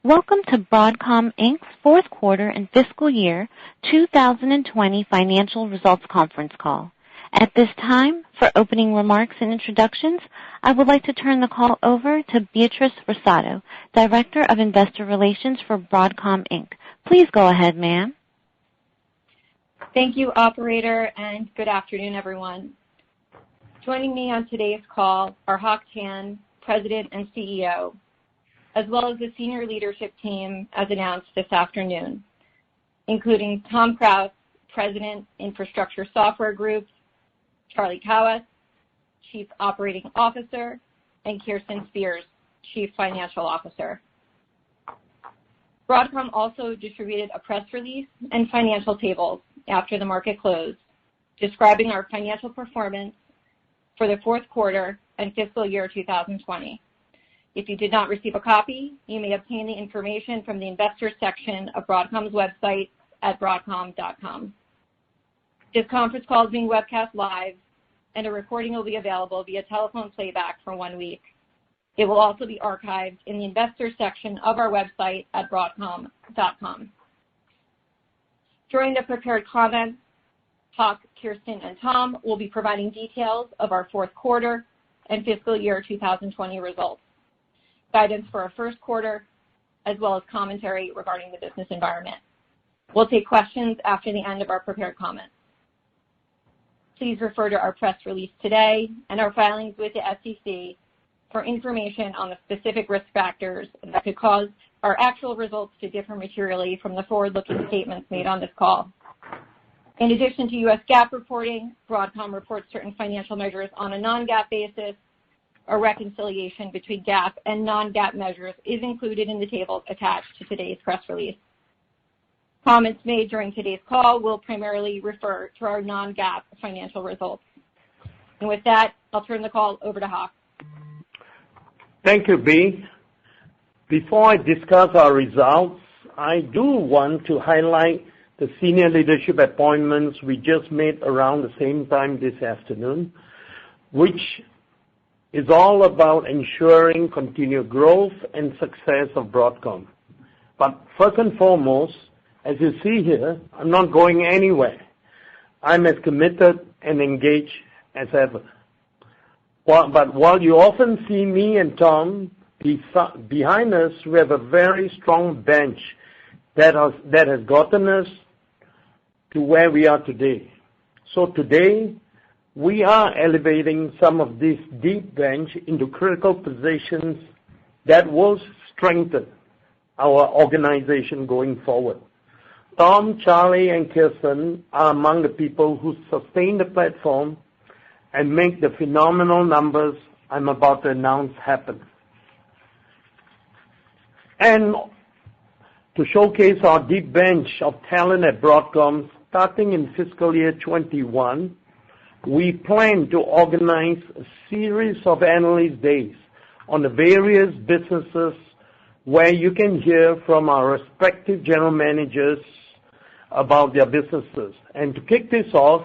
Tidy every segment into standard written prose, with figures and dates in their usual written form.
Welcome to Broadcom Inc.'s fourth quarter and fiscal year 2020 financial results conference call. At this time, for opening remarks and introductions, I would like to turn the call over to Beatrice Rosado, Director of Investor Relations for Broadcom Inc. Please go ahead, ma'am. Thank you, operator, and good afternoon, everyone. Joining me on today's call are Hock Tan, President and CEO, as well as the senior leadership team as announced this afternoon, including Tom Krause, President, Infrastructure Software Group, Charlie Kawwas, Chief Operating Officer, and Kirsten Spears, Chief Financial Officer. Broadcom also distributed a press release and financial tables after the market closed, describing our financial performance for the fourth quarter and fiscal year 2020. If you did not receive a copy, you may obtain the information from the Investors section of Broadcom's website at broadcom.com. This conference call is being webcast live, and a recording will be available via telephone playback for 1 week. It will also be archived in the Investors section of our website at broadcom.com. During the prepared comments, Hock, Kirsten, and Tom will be providing details of our fourth quarter and fiscal year 2020 results, guidance for our first quarter, as well as commentary regarding the business environment. We'll take questions after the end of our prepared comments. Please refer to our press release today and our filings with the SEC for information on the specific risk factors that could cause our actual results to differ materially from the forward-looking statements made on this call. In addition to U.S. GAAP reporting, Broadcom reports certain financial measures on a non-GAAP basis. A reconciliation between GAAP and non-GAAP measures is included in the tables attached to today's press release. Comments made during today's call will primarily refer to our non-GAAP financial results. And with that, I'll turn the call over to Hock. Thank you, B. Before I discuss our results, I do want to highlight the senior leadership appointments we just made around the same time this afternoon, which is all about ensuring continued growth and success of Broadcom. But first and foremost, as you see here, I'm not going anywhere. I'm as committed and engaged as ever. But while you often see me and Tom behind us, we have a very strong bench that has gotten us to where we are today. So today, we are elevating some of this deep bench into critical positions that will strengthen our organization going forward. Tom, Charlie, and Kirsten are among the people who sustain the platform and make the phenomenal numbers I'm about to announce happen. And to showcase our deep bench of talent at Broadcom, starting in fiscal year 21, we plan to organize a series of analyst days on the various businesses where you can hear from our respective general managers about their businesses. And to kick this off,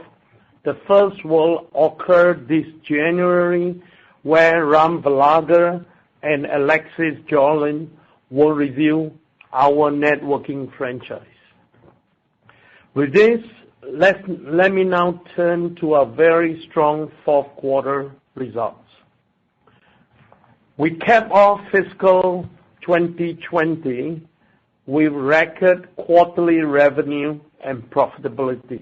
the first will occur this January, where Ram Valagar and Alexis Jolin will review our networking franchise. With this, let me now turn to our very strong fourth quarter results. We capped off fiscal 2020 with record quarterly revenue and profitability,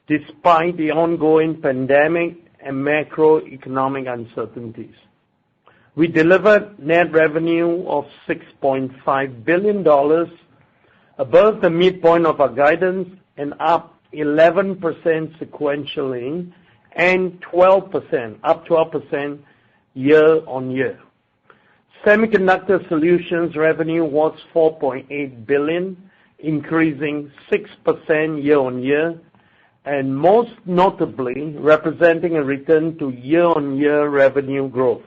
despite the ongoing pandemic and macroeconomic uncertainties. We delivered net revenue of $6.5 billion, above the midpoint of our guidance and up 11% sequentially and 12% year on year. Semiconductor Solutions revenue was $4.8 billion, increasing 6% year on year, and most notably representing a return to year-on-year revenue growth.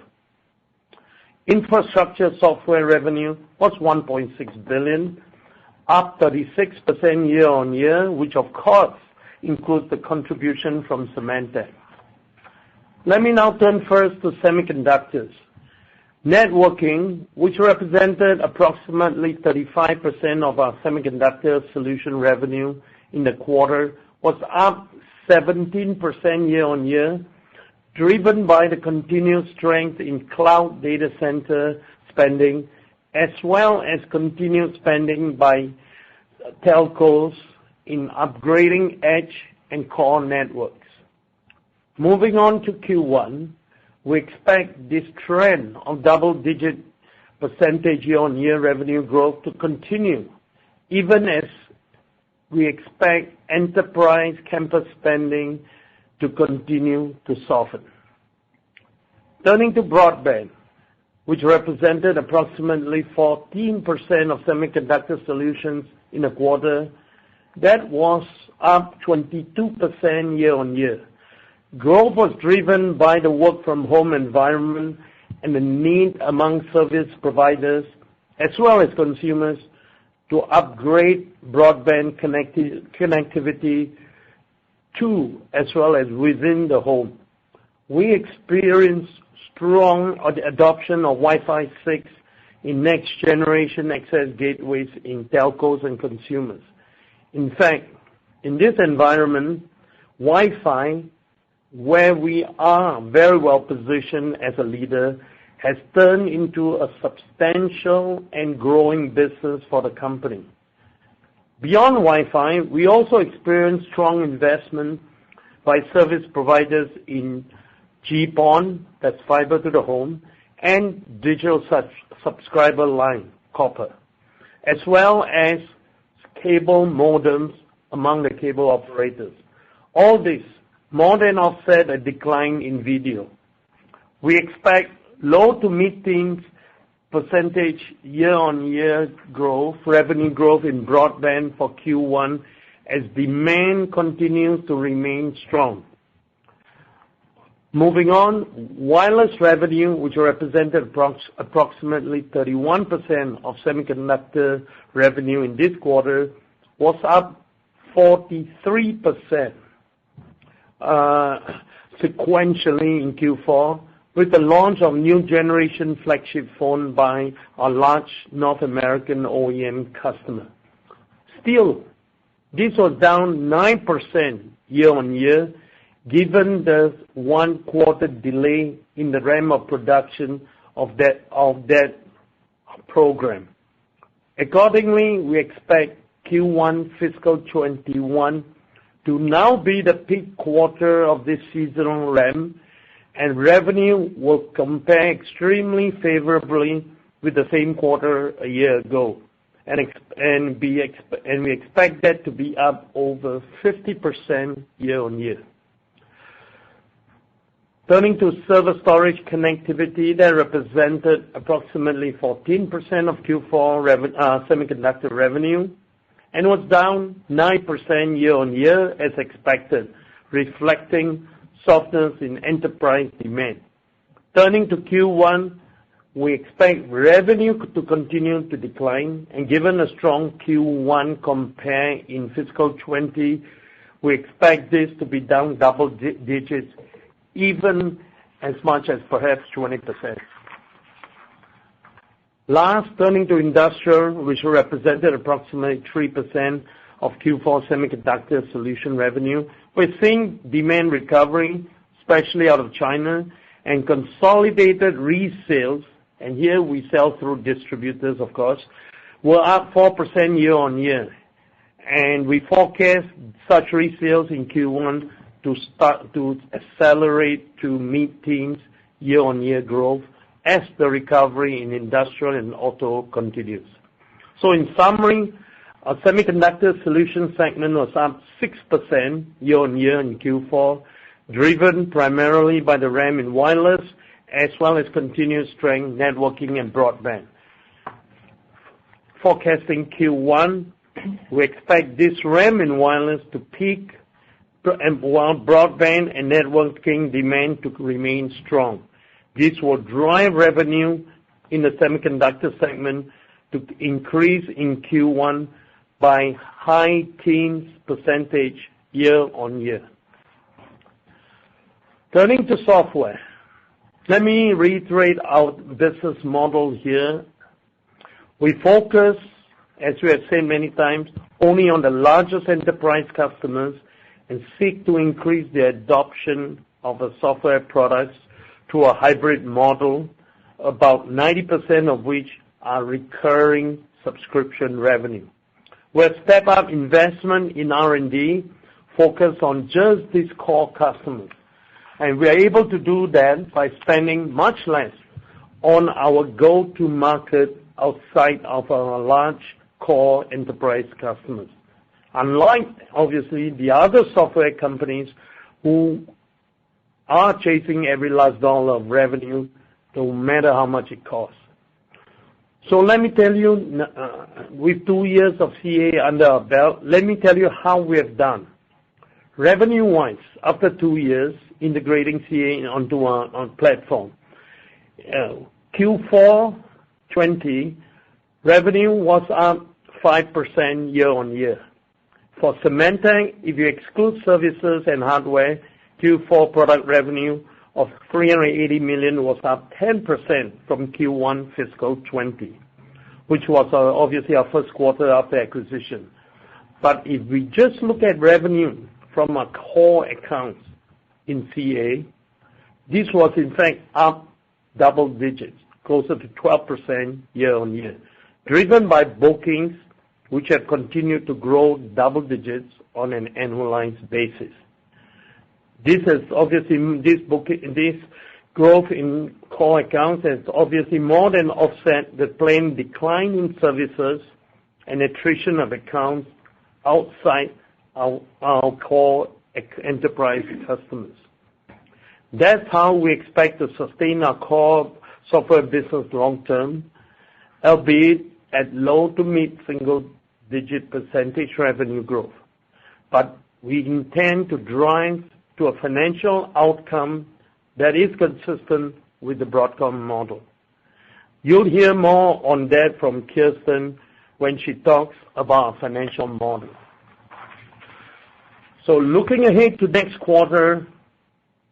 Infrastructure Software revenue was $1.6 billion, up 36% year on year, which of course includes the contribution from Symantec. Let me now turn first to semiconductors. Networking, which represented approximately 35% of our semiconductor solution revenue in the quarter, was up 17% year-on-year, driven by the continued strength in cloud data center spending, as well as continued spending by telcos in upgrading edge and core networks. Moving on to Q1, we expect this trend of double-digit percentage year-on-year revenue growth to continue, even as we expect enterprise campus spending to continue to soften. Turning to broadband, which represented approximately 14% of semiconductor solutions in a quarter, that was up 22% year-on-year. Growth was driven by the work-from-home environment and the need among service providers as well as consumers to upgrade broadband connectivity to as well as within the home. We experienced strong adoption of Wi-Fi 6 in next-generation access gateways in telcos and consumers. In fact, in this environment, Wi-Fi, where we are very well positioned as a leader, has turned into a substantial and growing business for the company. Beyond Wi-Fi, we also experienced strong investment by service providers in GPON, that's fiber to the home, and digital subscriber line, copper, as well as cable modems among the cable operators. All this more than offset a decline in video. We expect low to mid-teens percentage year-on-year growth, revenue growth in broadband for Q1 as demand continues to remain strong. Moving on, wireless revenue, which represented approximately 31% of semiconductor revenue in this quarter, was up 43% sequentially in Q4 with the launch of new generation flagship phone by our large North American OEM customer. Still, this was down 9% year-on-year, given the 1 quarter delay in the ramp of production of that program. Accordingly, we expect Q1 fiscal 21 to now be the peak quarter of this seasonal ramp, and revenue will compare extremely favorably with the same quarter a year ago, and we expect that to be up over 50% year-on-year. Turning to server storage connectivity, that represented approximately 14% of Q4 semiconductor revenue and was down 9% year-on-year as expected, reflecting softness in enterprise demand. Turning to Q1, we expect revenue to continue to decline, and given a strong Q1 compare in fiscal 20, we expect this to be down double digits, even as much as perhaps 20%. Last, turning to industrial, which represented approximately 3% of Q4 semiconductor solution revenue, we're seeing demand recovery, especially out of China, and consolidated resales, and here we sell through distributors, of course, were up 4% year-on-year. And we forecast such resales in Q1 to start to accelerate to mid-teens year-on-year growth as the recovery in industrial and auto continues. So in summary, our semiconductor solution segment was up 6% year-on-year in Q4, driven primarily by the RAM in wireless, as well as continued strength networking and broadband. Forecasting Q1, we expect this RAM in wireless to peak, while broadband and networking demand to remain strong. This will drive revenue in the semiconductor segment to increase in Q1 by high teens percentage year-on-year. Turning to software, Let me reiterate our business model here. We focus, as we have said many times, only on the largest enterprise customers and seek to increase the adoption of the software products through a hybrid model, about 90% of which are recurring subscription revenue. We'll step up investment in R&D, focus on just these core customers. And we are able to do that by spending much less on our go-to-market outside of our large core enterprise customers. Unlike, obviously, the other software companies who are chasing every last dollar of revenue, no matter how much it costs. So let me tell you, with 2 years of CA under our belt, let me tell you how we have done. Revenue-wise, after 2 years integrating CA onto our platform, Q4 20, revenue was up 5% year-on-year. For Symantec, if you exclude services and hardware, Q4 product revenue of $380 million was up 10% from Q1 fiscal 20, which was obviously our first quarter after acquisition. But if we just look at revenue from our core accounts in CA, this was in fact up double digits, closer to 12% year-on-year, driven by bookings, which have continued to grow double digits on an annualized basis. This growth in core accounts has obviously more than offset the planned decline in services and attrition of accounts outside our core enterprise customers. That's how we expect to sustain our core software business long term, albeit at low to mid single-digit percentage revenue growth. But we intend to drive to a financial outcome that is consistent with the Broadcom model. You'll hear more on that from Kirsten when she talks about our financial model. So looking ahead to next quarter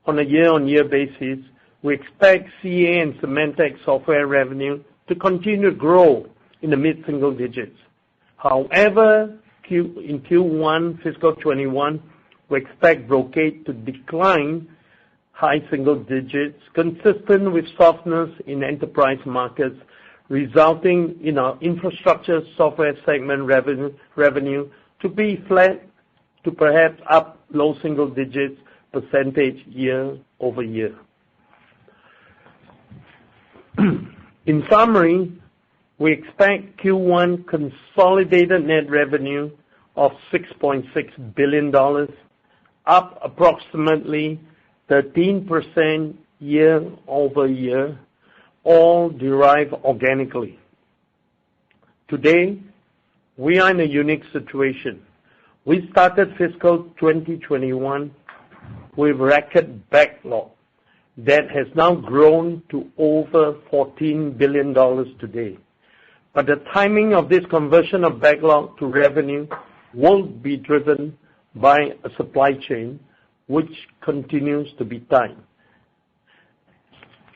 on a year-on-year basis, we expect CA and Symantec software revenue to continue to grow in the mid-single digits. However, in Q1 fiscal 21, we expect Brocade to decline high single digits, consistent with softness in enterprise markets, resulting in our infrastructure software segment revenue to be flat to perhaps up low single digits percentage year over year. In summary, we expect Q1 consolidated net revenue of $6.6 billion, up approximately 13% year over year, all derived organically. Today, we are in a unique situation. We started fiscal 2021 with record backlog that has now grown to over $14 billion today. But the timing of this conversion of backlog to revenue will be driven by a supply chain which continues to be tight.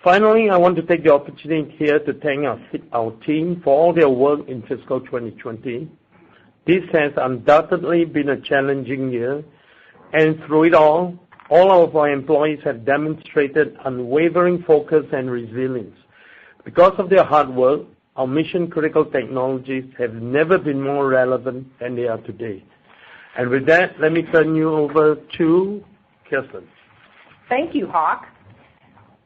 Finally, I want to take the opportunity here to thank our team for all their work in fiscal 2020. This has undoubtedly been a challenging year, and through it all of our employees have demonstrated unwavering focus and resilience. Because of their hard work, our mission-critical technologies have never been more relevant than they are today. And with that, let me turn you over to Kirsten. Thank you, Hock.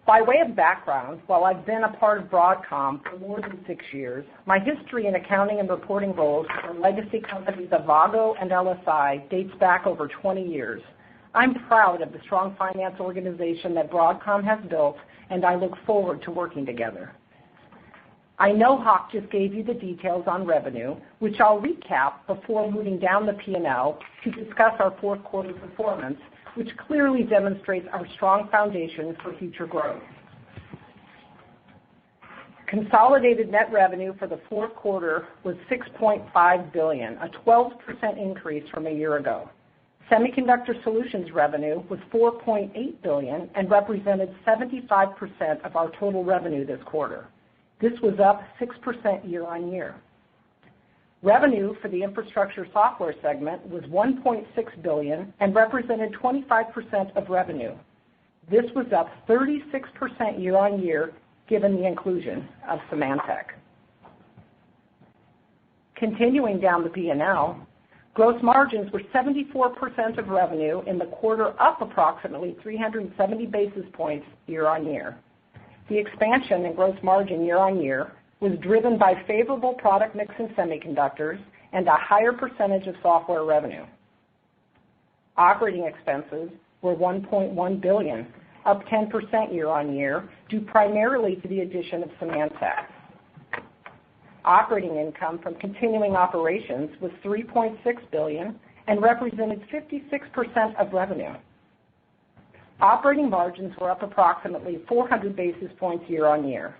By way of background, while I've been a part of Broadcom for more than 6 years, my history in accounting and reporting roles for legacy companies AVGO and LSI dates back over 20 years. I'm proud of the strong finance organization that Broadcom has built, and I look forward to working together. I know Hock just gave you the details on revenue, which I'll recap before moving down the P&L to discuss our fourth quarter performance, which clearly demonstrates our strong foundation for future growth. Consolidated net revenue for the fourth quarter was $6.5 billion, a 12% increase from a year ago. Semiconductor Solutions revenue was $4.8 billion and represented 75% of our total revenue this quarter. This was up 6% year-on-year. Revenue for the Infrastructure Software segment was $1.6 billion and represented 25% of revenue. This was up 36% year-on-year given the inclusion of Symantec. Continuing down the P&L, gross margins were 74% of revenue in the quarter, up approximately 370 basis points year-on-year. The expansion in gross margin year-on-year was driven by favorable product mix in semiconductors and a higher percentage of software revenue. Operating expenses were $1.1 billion, up 10% year-on-year, due primarily to the addition of Symantec. Operating income from continuing operations was $3.6 billion and represented 56% of revenue. Operating margins were up approximately 400 basis points year-on-year.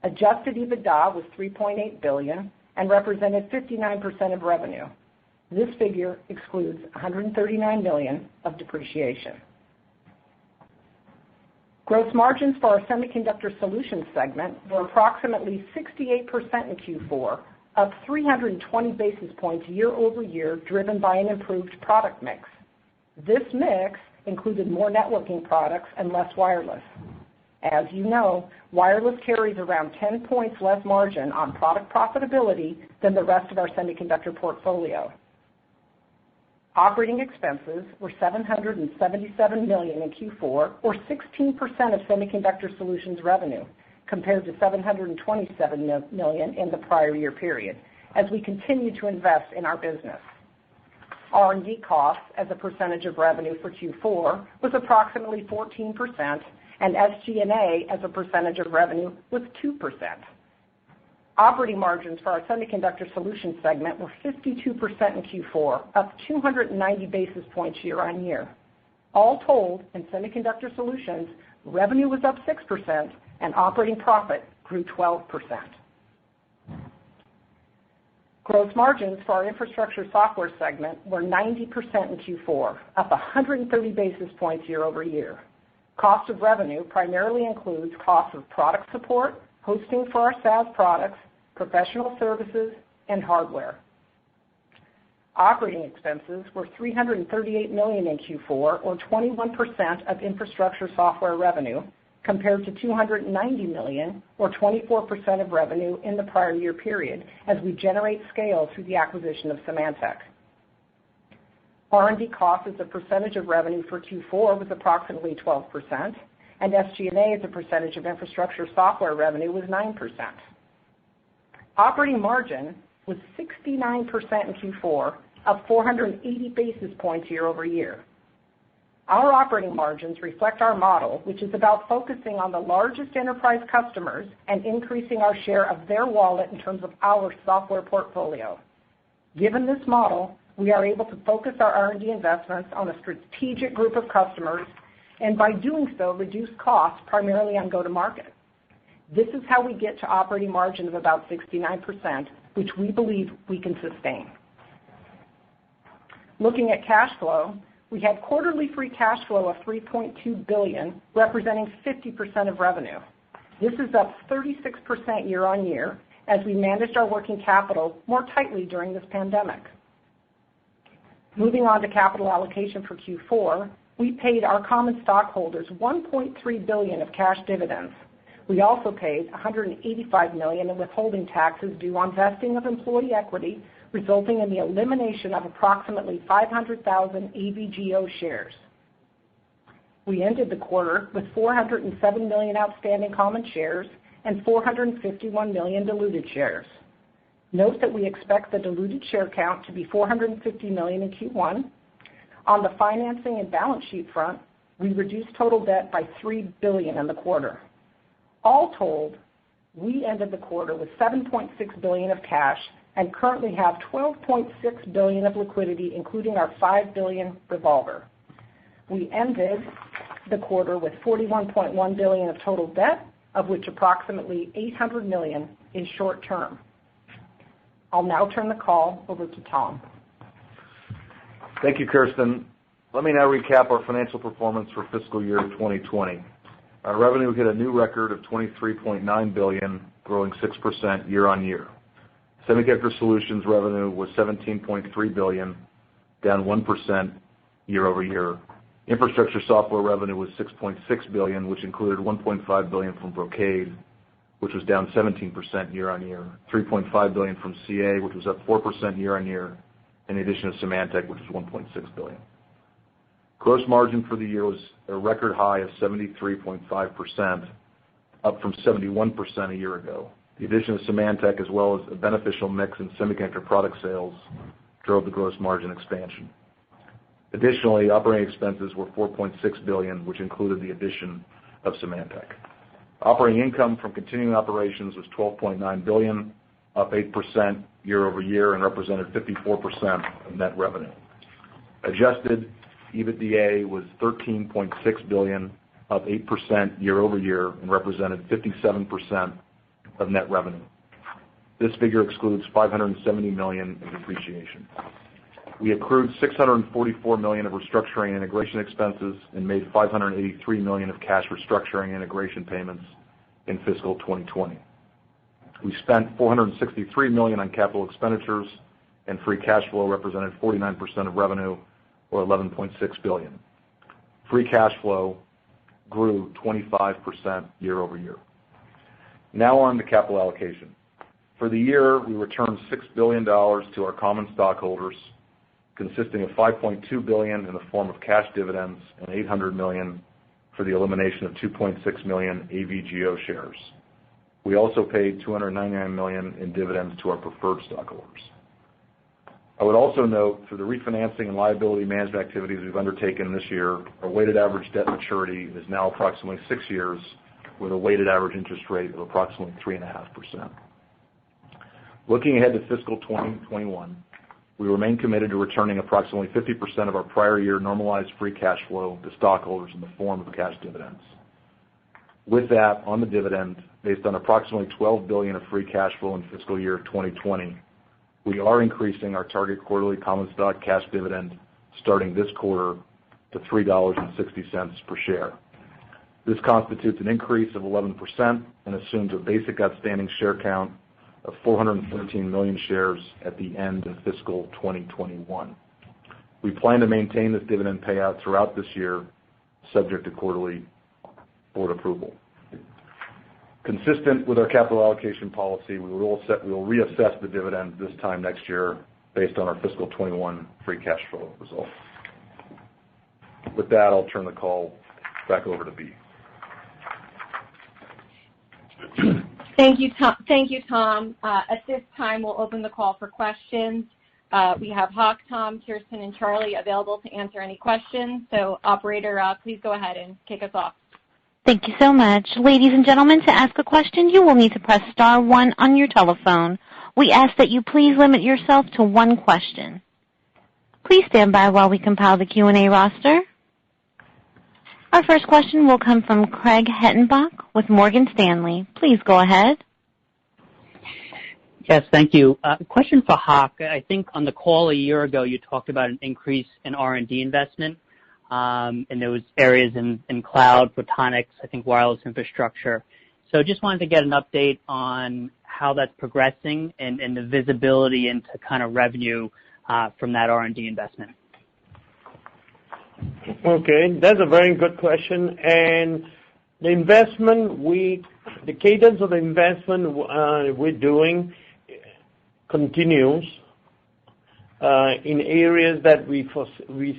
Adjusted EBITDA was $3.8 billion and represented 59% of revenue. This figure excludes $139 million of depreciation. Gross margins for our Semiconductor Solutions segment were approximately 68% in Q4, up 320 basis points year-over-year, driven by an improved product mix. This mix included more networking products and less wireless. As you know, wireless carries around 10 points less margin on product profitability than the rest of our semiconductor portfolio. Operating expenses were $777 million in Q4, or 16% of Semiconductor Solutions revenue, compared to $727 million in the prior year period, as we continue to invest in our business. R&D costs as a percentage of revenue for Q4 was approximately 14%, and SG&A as a percentage of revenue was 2%. Operating margins for our Semiconductor Solutions segment were 52% in Q4, up 290 basis points year-on-year. All told, in Semiconductor Solutions, revenue was up 6% and operating profit grew 12%. Gross margins for our Infrastructure Software segment were 90% in Q4, up 130 basis points year-over-year. Cost of revenue primarily includes costs of product support, hosting for our SaaS products, professional services, and hardware. Operating expenses were $338 million in Q4, or 21% of Infrastructure Software revenue, compared to $290 million, or 24% of revenue in the prior year period, as we generate scale through the acquisition of Symantec. R&D costs as a percentage of revenue for Q4 was approximately 12%, and SG&A as a percentage of Infrastructure Software revenue was 9%. Operating margin was 69% in Q4, up 480 basis points year-over-year. Our operating margins reflect our model, which is about focusing on the largest enterprise customers and increasing our share of their wallet in terms of our software portfolio. Given this model, we are able to focus our R&D investments on a strategic group of customers, and by doing so, reduce costs primarily on go-to-market. This is how we get to operating margin of about 69%, which we believe we can sustain. Looking at cash flow, we had quarterly free cash flow of $3.2 billion, representing 50% of revenue. This is up 36% year-on-year as we managed our working capital more tightly during this pandemic. Moving on to capital allocation for Q4, we paid our common stockholders $1.3 billion of cash dividends. We also paid $185 million in withholding taxes due on vesting of employee equity, resulting in the elimination of approximately 500,000 AVGO shares. We ended the quarter with 407 million outstanding common shares and 451 million diluted shares. Note that we expect the diluted share count to be 450 million in Q1. On the financing and balance sheet front, we reduced total debt by $3 billion in the quarter. All told, we ended the quarter with $7.6 billion of cash and currently have $12.6 billion of liquidity, including our $5 billion revolver. We ended the quarter with $41.1 billion of total debt, of which approximately $800 million is short term. I'll now turn the call over to Tom. Thank you, Kirsten. Let me now recap our financial performance for fiscal year 2020. Our revenue hit a new record of $23.9 billion, growing 6% year on year. Semiconductor Solutions revenue was $17.3 billion, down 1% year over year. Infrastructure Software revenue was $6.6 billion, which included $1.5 billion from Brocade, which was down 17% year on year, $3.5 billion from CA, which was up 4% year on year, in addition to Symantec, which was $1.6 billion. Gross margin for the year was a record high of 73.5%, up from 71% a year ago. The addition of Symantec, as well as a beneficial mix in semiconductor product sales, drove the gross margin expansion. Additionally, operating expenses were $4.6 billion, which included the addition of Symantec. Operating income from continuing operations was $12.9 billion, up 8% year over year, and represented 54% of net revenue. Adjusted EBITDA was $13.6 billion, up 8% year over year, and represented 57% of net revenue. This figure excludes $570 million in depreciation. We accrued $644 million of restructuring and integration expenses and made $583 million of cash restructuring and integration payments in fiscal 2020. We spent $463 million on capital expenditures, and free cash flow represented 49% of revenue, or $11.6 billion. Free cash flow grew 25% year over year. Now on to capital allocation. For the year, we returned $6 billion to our common stockholders, consisting of $5.2 billion in the form of cash dividends and $800 million for the elimination of 2.6 million AVGO shares. We also paid $299 million in dividends to our preferred stockholders. I would also note, through the refinancing and liability management activities we've undertaken this year, our weighted average debt maturity is now approximately 6 years, with a weighted average interest rate of approximately 3.5%. Looking ahead to fiscal 2021, we remain committed to returning approximately 50% of our prior year normalized free cash flow to stockholders in the form of cash dividends. With that, on the dividend, based on approximately $12 billion of free cash flow in fiscal year 2020, we are increasing our target quarterly common stock cash dividend starting this quarter to $3.60 per share. This constitutes an increase of 11% and assumes a basic outstanding share count of 413 million shares at the end of fiscal 2021. We plan to maintain this dividend payout throughout this year, subject to quarterly board approval. Consistent with our capital allocation policy, we will reassess the dividend this time next year based on our fiscal 21 free cash flow results. With that, I'll turn the call back over to Bea. Thank you, Tom. At this time, we'll open the call for questions. We have Hock, Tom, Kirsten, and Charlie available to answer any questions. So, operator, please go ahead and kick us off. Thank you so much. Ladies and gentlemen, to ask a question, you will need to press star 1 on your telephone. We ask that you please limit yourself to one question. Please stand by while we compile the Q&A roster. Our first question will come from Craig Hettenbach with Morgan Stanley. Please go ahead. Yes, thank you. Question for Hock. I think on the call a year ago, you talked about an increase in R&D investment in those areas in cloud, photonics, I think wireless infrastructure. So just wanted to get an update on how that's progressing and the visibility into kind of revenue from that R&D investment. Okay, that's a very good question. And the investment, the cadence of the investment we're doing continues in areas that we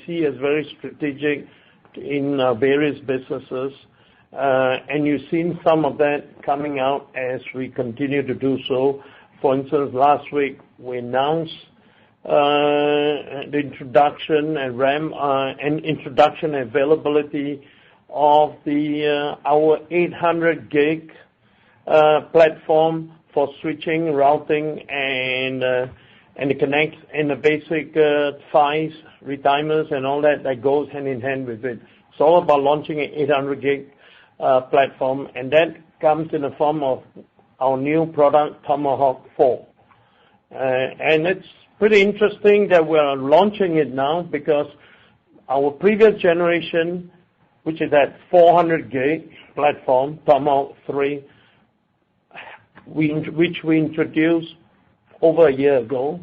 see as very strategic in various businesses. And you've seen some of that coming out as we continue to do so. For instance, last week we announced the introduction and introduction availability of our 800 gig platform for switching, routing, and the connects and the basic PHYs, retimers, and all that goes hand in hand with it. It's all about launching an 800 gig platform, and that comes in the form of our new product, Tomahawk 4. And it's pretty interesting that we're launching it now because our previous generation, which is at 400 gig platform, Tomahawk 3, which we introduced over a year ago,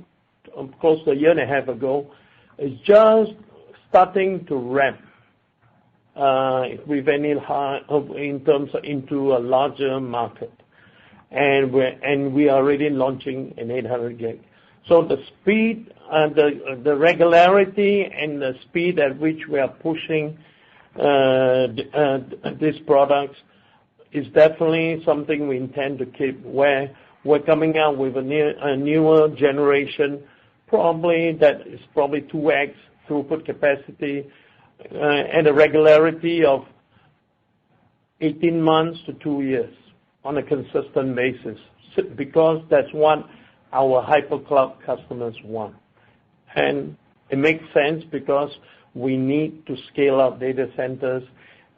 close to a year and a half ago, is just starting to ramp with any in terms of into a larger market, and we are already launching an 800 gig. So the speed, the regularity, and the speed at which we are pushing these products is definitely something we intend to keep. Where we're coming out with a newer generation, that is probably 2x throughput capacity, and a regularity of 18 months to 2 years on a consistent basis, because that's what our hypercloud customers want. And it makes sense because we need to scale up data centers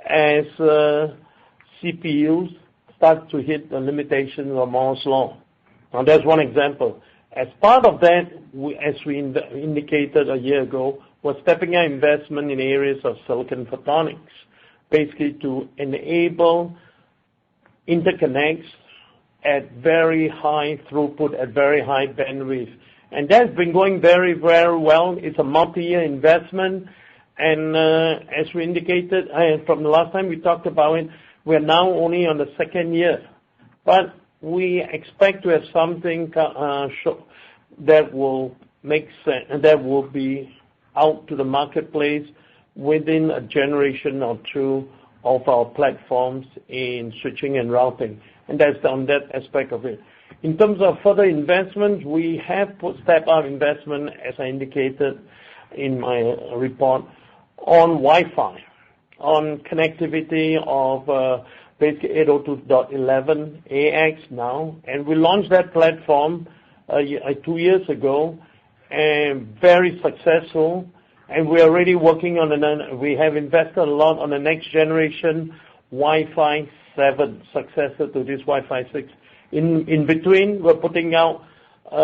as CPUs start to hit the limitations of Moore's law. Now, that's one example. As part of that, as we indicated a year ago, we're stepping our investment in areas of silicon photonics, basically to enable interconnects at very high throughput, at very high bandwidth. And that's been going very, very well. It's a multi-year investment. And as we indicated from the last time we talked about it, we're now only on the second year. But we expect to have something that will make sense, and that will be out to the marketplace within a generation or two of our platforms in switching and routing. And that's on that aspect of it. In terms of further investment, we have step up investment, as I indicated in my report, on Wi-Fi, on connectivity of basically 802.11ax now. And we launched that platform 2 years ago, and very successful. And we're already working on we have invested a lot on the next generation Wi-Fi 7 successor to this Wi-Fi 6. In between, we're putting out 6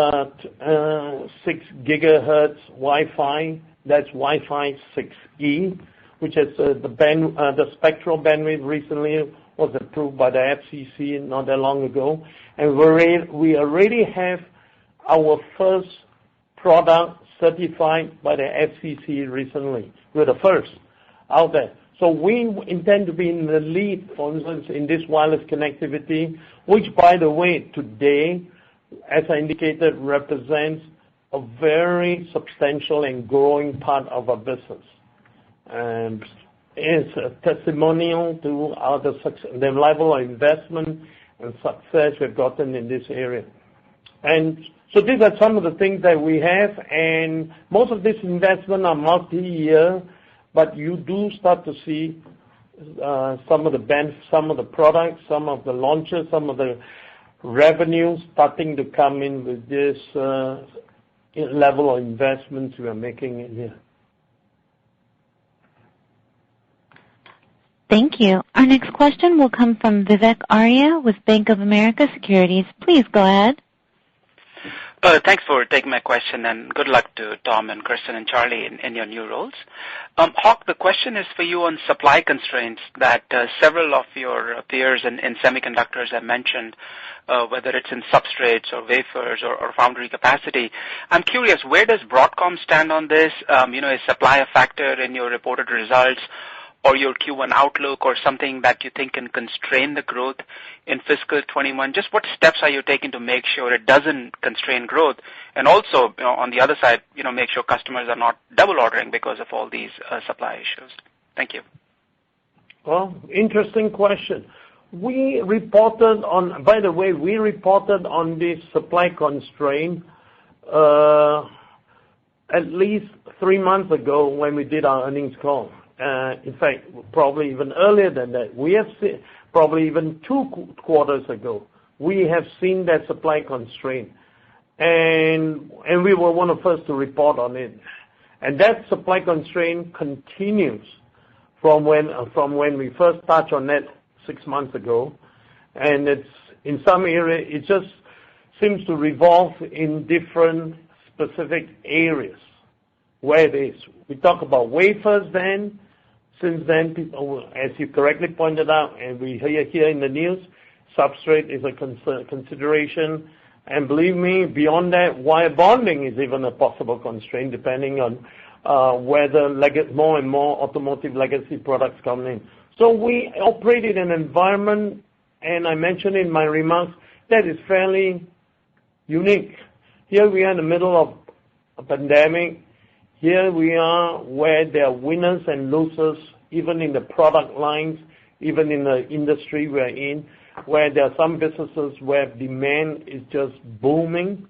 gigahertz Wi-Fi. That's Wi-Fi 6E, which is the spectral bandwidth recently was approved by the FCC not that long ago. And we already have our first product certified by the FCC recently. We're the first out there. So we intend to be in the lead, for instance, in this wireless connectivity, which, by the way, today, as I indicated, represents a very substantial and growing part of our business. And it's a testimonial to the level of investment and success we've gotten in this area. And so these are some of the things that we have, and most of this investment are multi-year, but you do start to see some of the products, some of the launches, some of the revenue starting to come in with this level of investments we are making in here. Thank you. Our next question will come from Vivek Arya with Bank of America Securities. Please go ahead. Thanks for taking my question, and good luck to Tom and Kirsten and Charlie in your new roles. Hock, the question is for you on supply constraints that several of your peers in semiconductors have mentioned, whether it's in substrates or wafers or foundry capacity. I'm curious, where does Broadcom stand on this? Is supply a factor in your reported results or your Q1 outlook, or something that you think can constrain the growth in fiscal 21? Just what steps are you taking to make sure it doesn't constrain growth? And also, on the other side, make sure customers are not double ordering because of all these supply issues. Thank you. Well, interesting question. We reported on this supply constraint at least 3 months ago when we did our earnings call. In fact, probably even earlier than that. We have seen, probably even 2 quarters ago, we have seen that supply constraint. And we were one of the first to report on it. And that supply constraint continues from when we first touched on that 6 months ago. And it's in some area, it just seems to revolve in different specific areas. where it is. We talk about wafers then. Since then, people, as you correctly pointed out, and we hear here in the news, substrate is a consideration. And believe me, beyond that, wire bonding is even a possible constraint, depending on whether more and more automotive legacy products come in. So we operate in an environment, and I mentioned in my remarks, that is fairly unique. Here we are in the middle of a pandemic. Here we are where there are winners and losers, even in the product lines, even in the industry we're in, where there are some businesses where demand is just booming,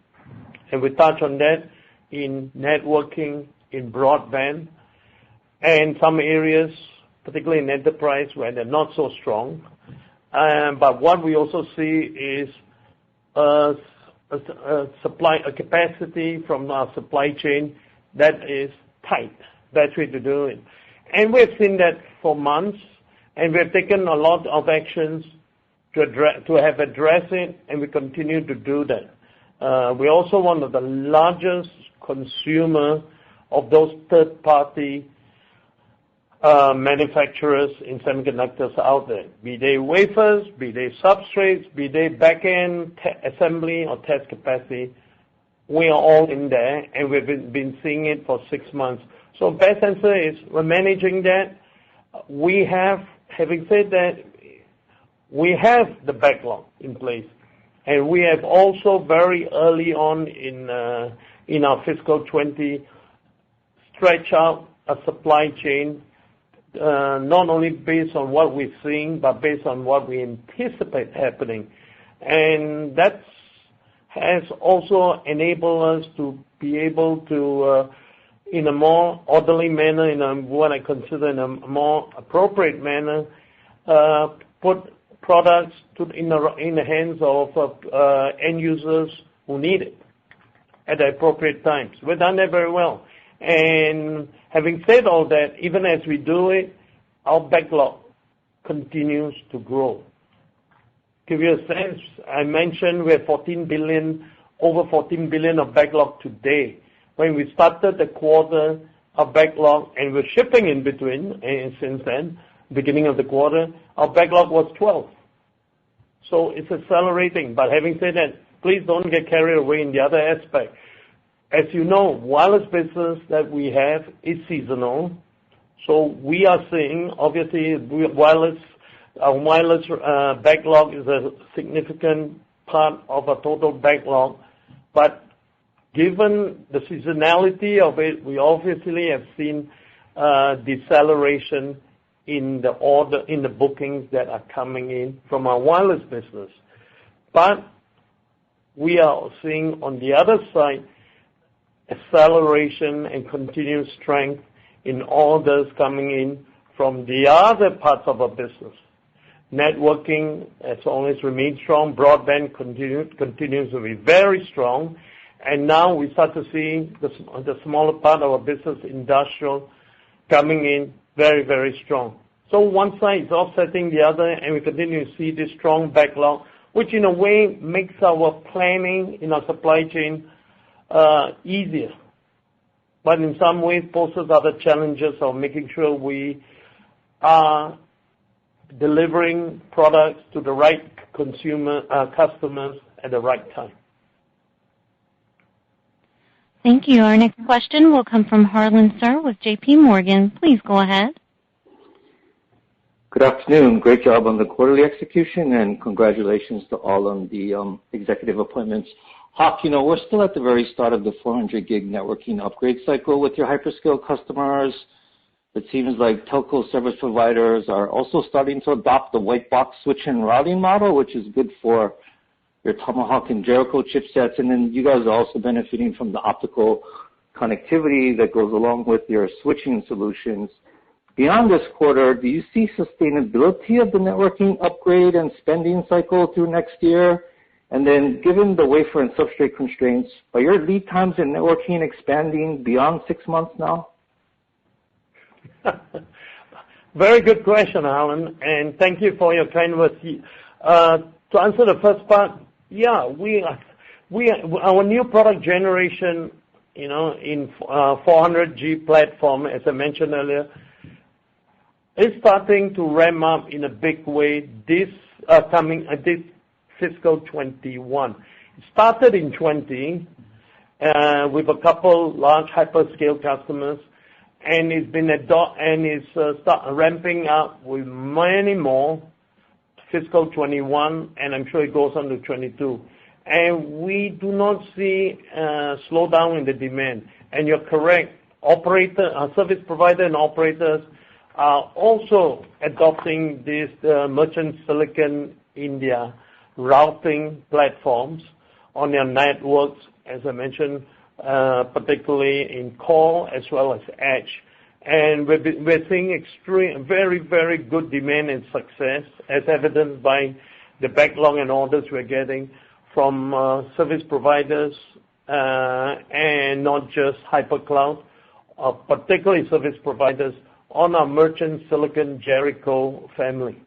and we touch on that in networking, in broadband, and some areas, particularly in enterprise, where they're not so strong. But what we also see is a capacity from our supply chain that is tight. That's way to do it. And we've seen that for months, and we've taken a lot of actions to address it, and we continue to do that. We're also one of the largest consumer of those third-party manufacturers in semiconductors out there, be they wafers, be they substrates, be they back-end assembly or test capacity. We are all in there, and we've been seeing it for 6 months. So best answer is we're managing that. Having said that, we have the backlog in place, and we have also very early on in our fiscal 20 stretch out a supply chain, not only based on what we're seeing, but based on what we anticipate happening. And that has also enabled us to be able to, in a more orderly manner, what I consider in a more appropriate manner, put products in the hands of end users who need it at the appropriate times. We've done that very well. And having said all that, even as we do it, our backlog continues to grow. To give you a sense, I mentioned we have over $14 billion of backlog today. When we started the quarter, our backlog, and we're shipping in between, and since then, beginning of the quarter, our backlog was 12. So it's accelerating. But having said that, please don't get carried away in the other aspect. As you know, wireless business that we have is seasonal. So we are seeing, obviously, our wireless backlog is a significant part of our total backlog. But given the seasonality of it, we obviously have seen deceleration in the bookings that are coming in from our wireless business. But we are seeing on the other side acceleration and continued strength in orders coming in from the other parts of our business. Networking has always remained strong. Broadband continues to be very strong. And now we start to see the smaller part of our business, industrial, coming in very, very strong. So one side is offsetting the other, and we continue to see this strong backlog, which in a way makes our planning in our supply chain easier. But in some ways poses other challenges of making sure we are delivering products to the right customers at the right time. Thank you. Our next question will come from Harlan Sur with J.P. Morgan. Please go ahead. Good afternoon. Great job on the quarterly execution, and congratulations to all on the executive appointments. Hock, we're still at the very start of the 400 gig networking upgrade cycle with your hyperscale customers. It seems like telco service providers are also starting to adopt the white box switch and routing model, which is good for your Tomahawk and Jericho chipsets, and then you guys are also benefiting from the optical connectivity that goes along with your switching solutions. Beyond this quarter, do you see sustainability of the networking upgrade and spending cycle through next year? And then given the wafer and substrate constraints, are your lead times in networking expanding beyond 6 months now? Very good question, Alan, and thank you for your kind words. To answer the first part, yeah, our new product generation in 400G platform, as I mentioned earlier, is starting to ramp up in a big way this fiscal 21. It started in 20 with a couple large hyperscale customers, and it's been ramping up with many more fiscal 21, and I'm sure it goes on to 22. And we do not see a slowdown in the demand. And you're correct, service provider and operators are also adopting these merchant silicon India routing platforms on their networks, as I mentioned, particularly in core as well as edge. And we're seeing very, very good demand and success, as evidenced by the backlog and orders we're getting from service providers and not just hypercloud, particularly service providers on our merchant silicon Jericho family.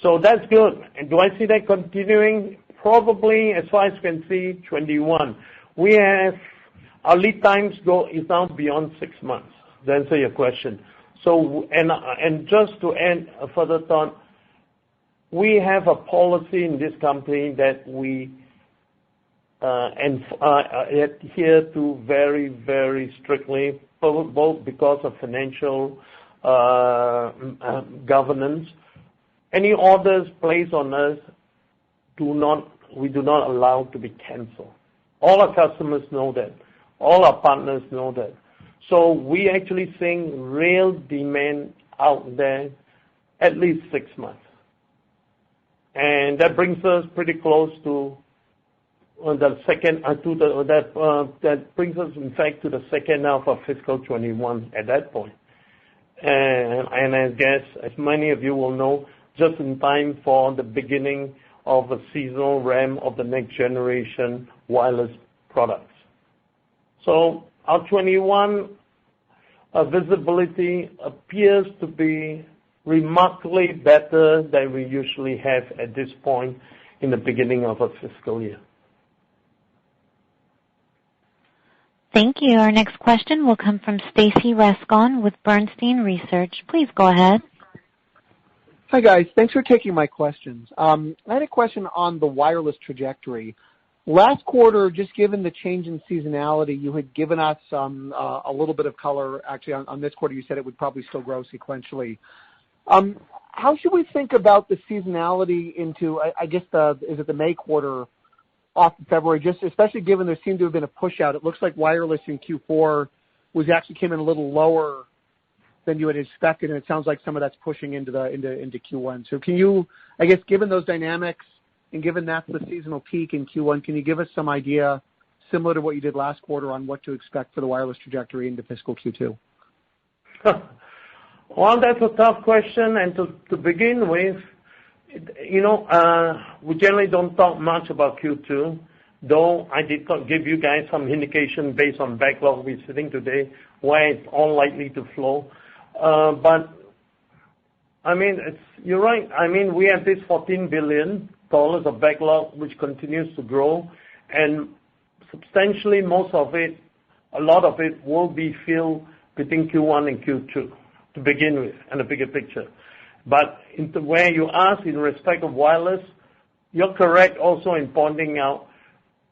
So that's good. And do I see that continuing? Probably, as far as you can see, 21. We have our lead times is now beyond 6 months. To answer your question. So, and just to end a further thought, we have a policy in this company that we adhere to very, very strictly, both because of financial governance. Any orders placed on us, we do not allow to be canceled. All our customers know that. All our partners know that. So we actually seeing real demand out there at least 6 months. And that brings us pretty close to that brings us in fact to the second half of fiscal 21 at that point. And I guess, as many of you will know, just in time for the beginning of a seasonal ramp of the next generation wireless products. So our 21 visibility appears to be remarkably better than we usually have at this point in the beginning of a fiscal year. Thank you. Our next question will come from Stacy Rasgon with Bernstein Research. Please go ahead. Hi, guys. Thanks for taking my questions. I had a question on the wireless trajectory. Last quarter, just given the change in seasonality, you had given us a little bit of color. Actually, on this quarter, you said it would probably still grow sequentially. How should we think about the seasonality into, I guess, is it the May quarter off of February, just especially given there seemed to have been a push out. It looks like wireless in Q4 came in a little lower than you had expected, and it sounds like some of that's pushing into Q1. So can you, I guess, given those dynamics and given that's the seasonal peak in Q1, can you give us some idea, similar to what you did last quarter, on what to expect for the wireless trajectory into fiscal Q2? Well, that's a tough question, and to begin with, we generally don't talk much about Q2, though I did give you guys some indication based on backlog we're sitting today, where it's all likely to flow. But, I mein, you're right. I mean, we have this $14 billion of backlog, which continues to grow, and substantially a lot of it will be filled between Q1 and Q2 to begin with, and a bigger picture. But where you ask in respect of wireless, you're correct also in pointing out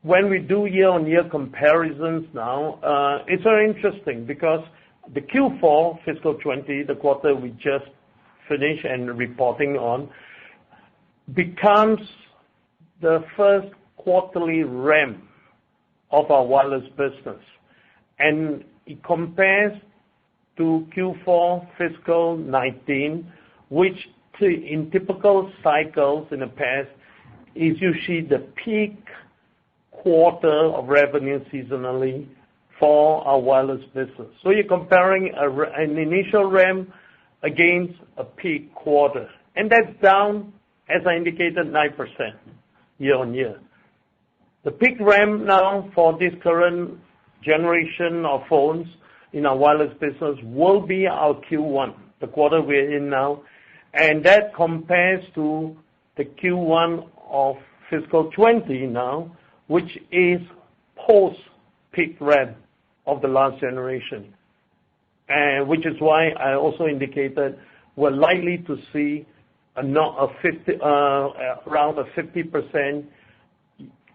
when we do year-on-year comparisons now, it's very interesting because the Q4 fiscal 20, the quarter we just finished and reporting on, becomes the first quarterly ramp of our wireless business. And it compares to Q4 fiscal 19, which in typical cycles in the past is usually the peak quarter of revenue seasonally for our wireless business. So you're comparing an initial ramp against a peak quarter. And that's down, as I indicated, 9% year on year. The peak ramp now for this current generation of phones in our wireless business will be our Q1, the quarter we're in now, and that compares to the Q1 of fiscal 20 now, which is post-peak ramp of the last generation. And which is why I also indicated we're likely to see around a 50%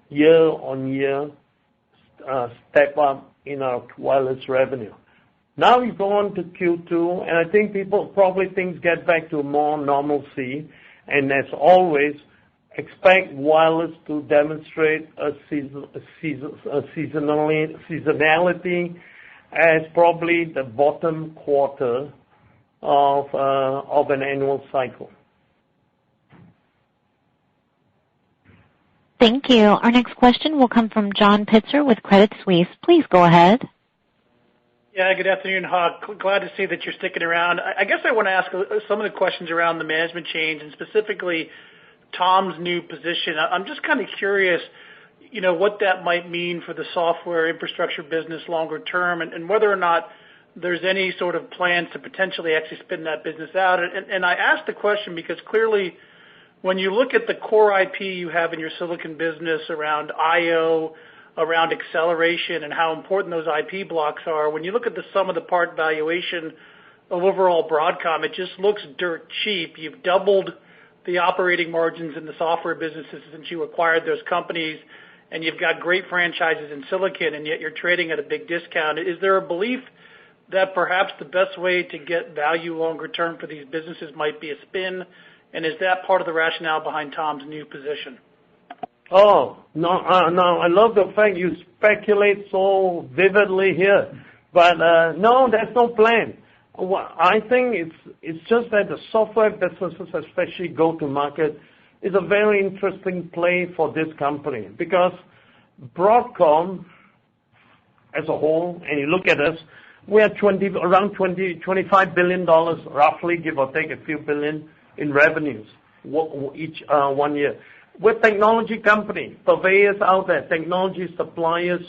year-on-year step up in our wireless revenue. Now we go on to Q2, and I think people probably things get back to more normalcy, and as always, expect wireless to demonstrate a seasonality as probably the bottom quarter of an annual cycle. Thank you. Our next question will come from John Pitzer with Credit Suisse. Please go ahead. Yeah, good afternoon, Hock. Glad to see that you're sticking around. I guess I want to ask some of the questions around the management change and specifically Tom's new position. I'm just kind of curious, what that might mean for the software infrastructure business longer term and whether or not there's any sort of plans to potentially actually spin that business out. And I ask the question because clearly when you look at the core IP you have in your silicon business around I/O, around acceleration and how important those IP blocks are, when you look at the sum of the part valuation of overall Broadcom, it just looks dirt cheap. You've doubled the operating margins in the software businesses since you acquired those companies, and you've got great franchises in silicon, and yet you're trading at a big discount. Is there a belief that perhaps the best way to get value longer term for these businesses might be a spin? And is that part of the rationale behind Tom's new position? Oh, no, I love the fact you speculate so vividly here. But no, there's no plan. I think it's just that the software businesses, especially go-to-market, is a very interesting play for this company because Broadcom as a whole, and you look at us, we are around $25 billion, roughly, give or take a few billion in revenues each 1 year. We're a technology company, purveyors out there, technology suppliers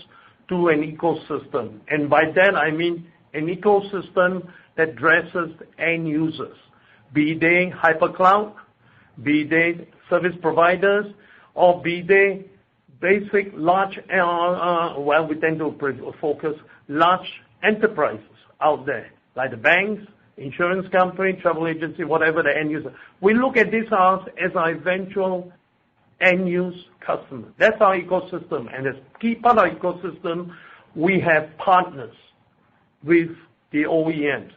to an ecosystem. And by that I mean an ecosystem that addresses end users, be they hypercloud, be they service providers, or be they basic large, we tend to focus large enterprises out there, like the banks, insurance company, travel agency, whatever the end user. We look at this as our eventual end-use customer. That's our ecosystem. And as key part of our ecosystem, we have partners with the OEMs.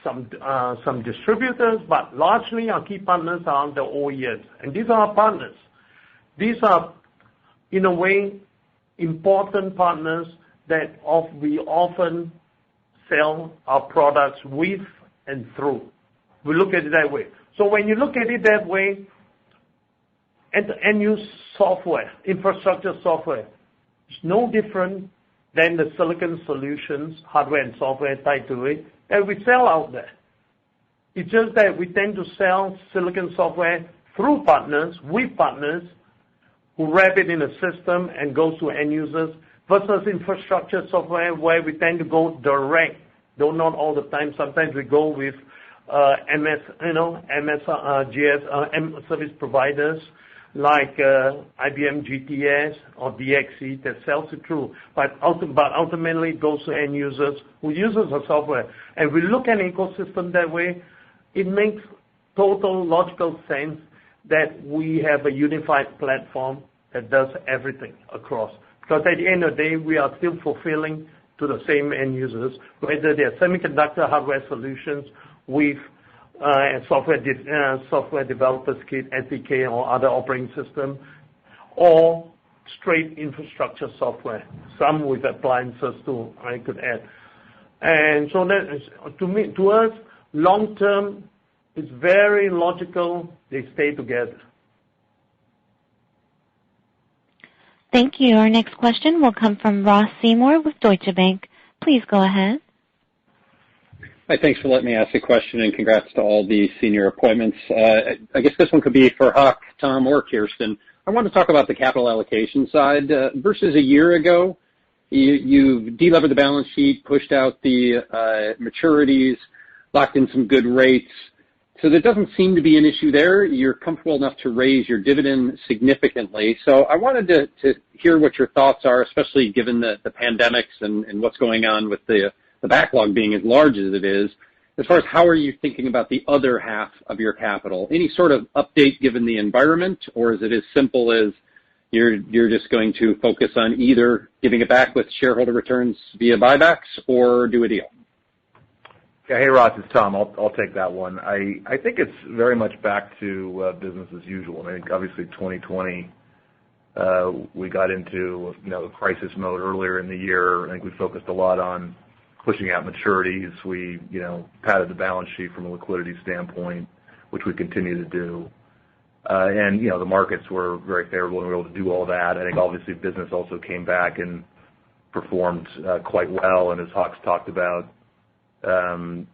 Some distributors, but largely our key partners are the OEMs. And these are our partners. These are, in a way, important partners that we often sell our products with and through. We look at it that way. So when you look at it that way, end-use software, infrastructure software, is no different than the silicon solutions, hardware and software tied to it, that we sell out there. It's just that we tend to sell silicon software through partners, with partners, who wrap it in a system and goes to end users, versus infrastructure software where we tend to go direct, though not all the time. Sometimes we go with service providers like IBM GTS or DXC that sells it through. But ultimately it goes to end users who uses our software. And we look at an ecosystem that way, it makes total logical sense that we have a unified platform that does everything across. Because at the end of the day, we are still fulfilling to the same end users, whether they're semiconductor hardware solutions with software developers kit, SDK, or other operating system, or straight infrastructure software, some with appliances too, I could add. And so that is, to us, long term, it's very logical they stay together. Thank you. Our next question will come from Ross Seymour with Deutsche Bank. Please go ahead. Hi, thanks for letting me ask a question, and congrats to all the senior appointments. I guess this one could be for Hock, Tom, or Kirsten. I want to talk about the capital allocation side. Versus a year ago, you've delevered the balance sheet, pushed out the maturities, locked in some good rates. So there doesn't seem to be an issue there. You're comfortable enough to raise your dividend significantly. So I wanted to hear what your thoughts are, especially given the pandemics and what's going on with the backlog being as large as it is. As far as how are you thinking about the other half of your capital? Any sort of update given the environment, or is it as simple as you're just going to focus on either giving it back with shareholder returns via buybacks or do a deal? Yeah, hey Ross, it's Tom. I'll take that one. I think it's very much back to business as usual. I think obviously 2020 we got into the crisis mode earlier in the year. I think we focused a lot on pushing out maturities. We padded the balance sheet from a liquidity standpoint, which we continue to do. And the markets were very favorable and we were able to do all that. I think obviously business also came back and performed quite well. And as Hawk's talked about,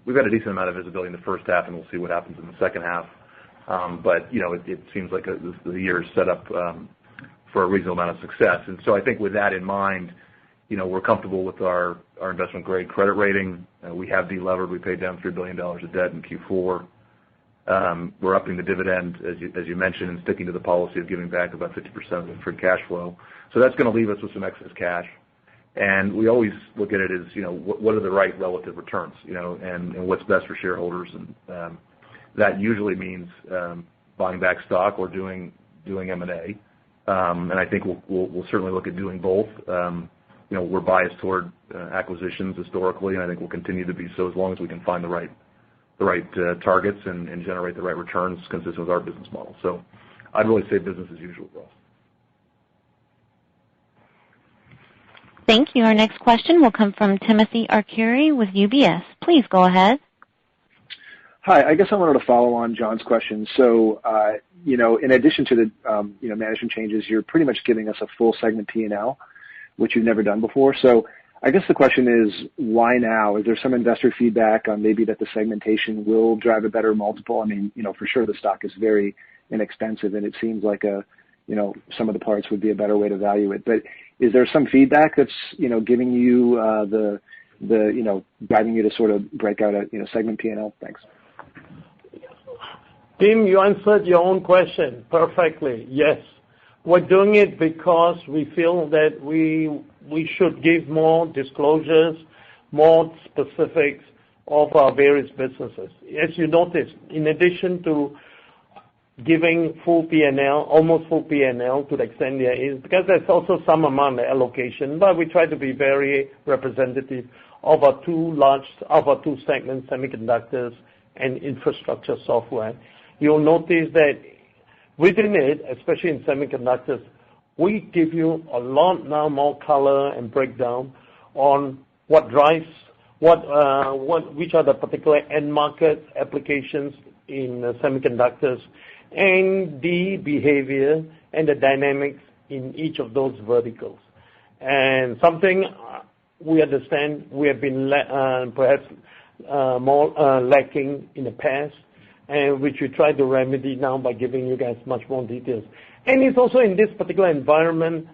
we've got a decent amount of visibility in the first half, and we'll see what happens in the second half. But it seems like the year is set up for a reasonable amount of success. And so I think with that in mind, we're comfortable with our investment grade credit rating. We have delevered. We paid down $3 billion of debt in Q4. We're upping the dividend, as you mentioned, and sticking to the policy of giving back about 50% of the free cash flow. So that's going to leave us with some excess cash. And we always look at it as, what are the right relative returns, and what's best for shareholders. And that usually means buying back stock or doing M&A. And I think we'll certainly look at doing both. We're biased toward acquisitions historically, and I think we'll continue to be so as long as we can find the right targets and generate the right returns consistent with our business model. So I'd really say business as usual, Ross. Thank you. Our next question will come from Timothy Arcuri with UBS. Please go ahead. Hi. I guess I wanted to follow on John's question. So, in addition to the, management changes, you're pretty much giving us a full segment P&L, which you've never done before. So I guess the question is, why now? Is there some investor feedback on maybe that the segmentation will drive a better multiple? I mean, for sure the stock is very inexpensive, and it seems like some of the parts would be a better way to value it. But is there some feedback that's, giving you driving you to sort of break out a, segment P&L? Thanks. Tim, you answered your own question perfectly. Yes. We're doing it because we feel that we should give more disclosures, more specifics of our various businesses. As you noticed, in addition to giving full P&L, almost full P&L to the extent there is, because there's also some amount of allocation, but we try to be very representative of our two segments, semiconductors and infrastructure software. You'll notice that within it, especially in semiconductors, we give you a lot now more color and breakdown on what drives, which are the particular end market applications in semiconductors, and the behavior and the dynamics in each of those verticals. And something we understand we have been perhaps more lacking in the past, and which we try to remedy now by giving you guys much more details. And it's also in this particular environment,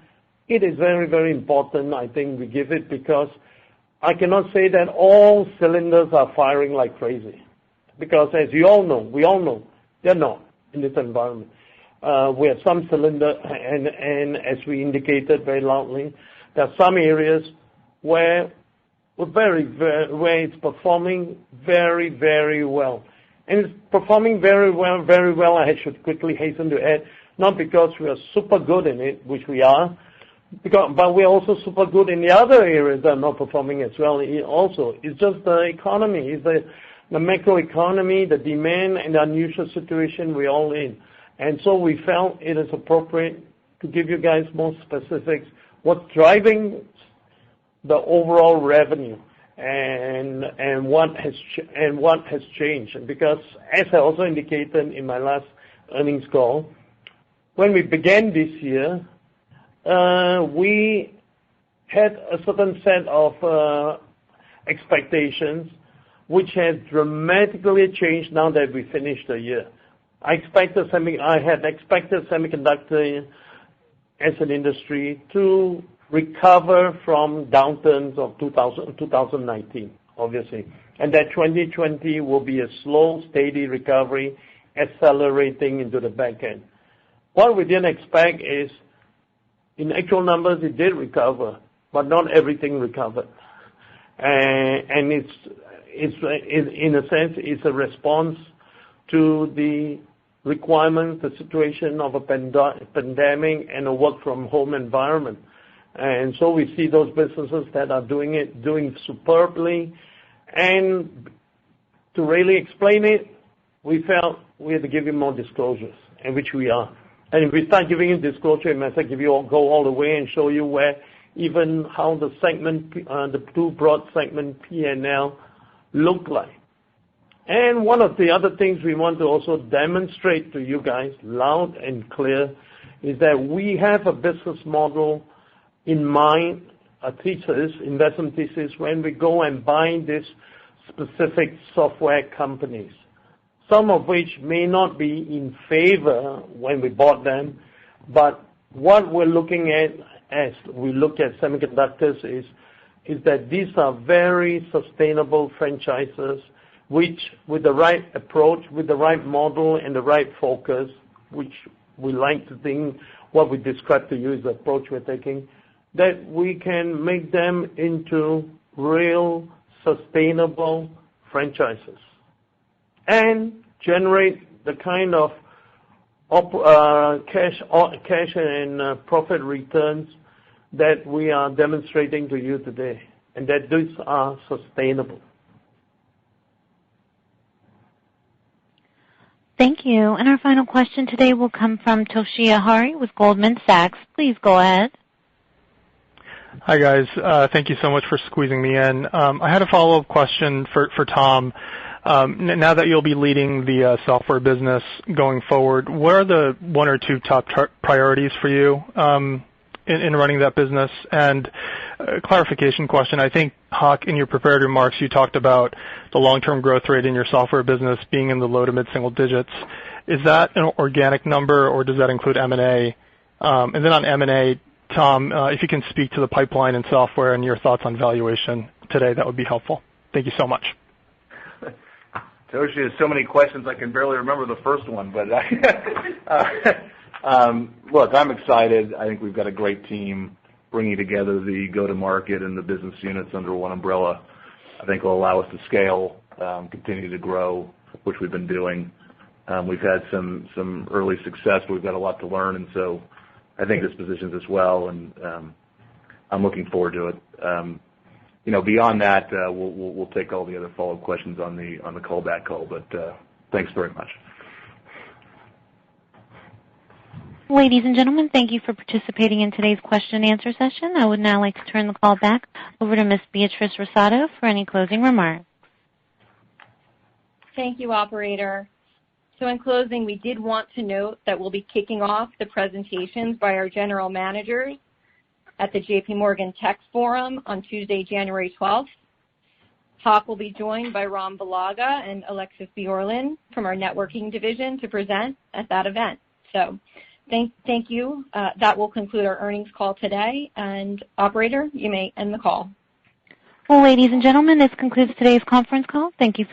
it is very, very important, I think, we give it, because I cannot say that all cylinders are firing like crazy. Because as we all know, they're not in this environment. We have some cylinder, and as we indicated very loudly, there are some areas where where it's performing very, very well. And it's performing very well, I should quickly hasten to add, not because we are super good in it, which we are, but we're also super good in the other areas that are not performing as well. Also, it's just the economy, it's the macroeconomy, the demand, and the unusual situation we're all in. And so we felt it is appropriate to give you guys more specifics, what's driving the overall revenue and what has changed. And because, as I also indicated in my last earnings call, when we began this year, we had a certain set of expectations which has dramatically changed now that we finished the year. I had expected semiconductor as an industry to recover from downturns of 2019, obviously. and that 2020 will be a slow, steady recovery, accelerating into the back end. What we didn't expect is, in actual numbers, it did recover, but not everything recovered. And it's in a sense, it's a response to the requirements, the situation of a pandemic and a work-from-home environment. And so we see those businesses that are doing superbly. And to really explain it, we felt we had to give you more disclosures, and which we are. And if we start giving you disclosure, it might go all the way and show you where even how the segment, the two broad segment P&L look like. And one of the other things we want to also demonstrate to you guys loud and clear is that we have a business model in mind, a thesis, investment thesis, when we go and buy these specific software companies, some of which may not be in favor when we bought them, but what we're looking at as we look at semiconductors is that these are very sustainable franchises, which with the right approach, with the right model and the right focus, which we like to think what we described to you is the approach we're taking, that we can make them into real sustainable franchises and generate the kind of cash and profit returns that we are demonstrating to you today, and that these are sustainable. Thank you. And our final question today will come from Toshiya Hari with Goldman Sachs. Please go ahead. Hi, guys. Thank you so much for squeezing me in. I had a follow-up question for Tom. Now that you'll be leading the software business going forward, what are the one or two top priorities for you in running that business? And a clarification question. I think, Hock, in your prepared remarks, you talked about the long-term growth rate in your software business being in the low to mid-single digits. Is that an organic number, or does that include M&A? And then on M&A, Tom, if you can speak to the pipeline in software and your thoughts on valuation today, that would be helpful. Thank you so much. Toshi has so many questions I can barely remember the first one, but look, I'm excited. I think we've got a great team bringing together the go-to-market and the business units under one umbrella. I think will allow us to scale, continue to grow, which we've been doing. We've had some early success, but we've got a lot to learn, and so I think this positions us well, and I'm looking forward to it. Beyond that, we'll take all the other follow-up questions on the callback call, but thanks very much. Ladies and gentlemen, thank you for participating in today's question and answer session. I would now like to turn the call back over to Ms. Beatrice Rosado for any closing remarks. Thank you, operator. So in closing, we did want to note that we'll be kicking off the presentations by our general managers at the JP Morgan Tech Forum on Tuesday, January 12th. Hock will be joined by Ram Balaga and Alexis Bjorlin from our networking division to present at that event. So thank you. That will conclude our earnings call today. And operator, you may end the call. Well, ladies and gentlemen, this concludes today's conference call. Thank you for your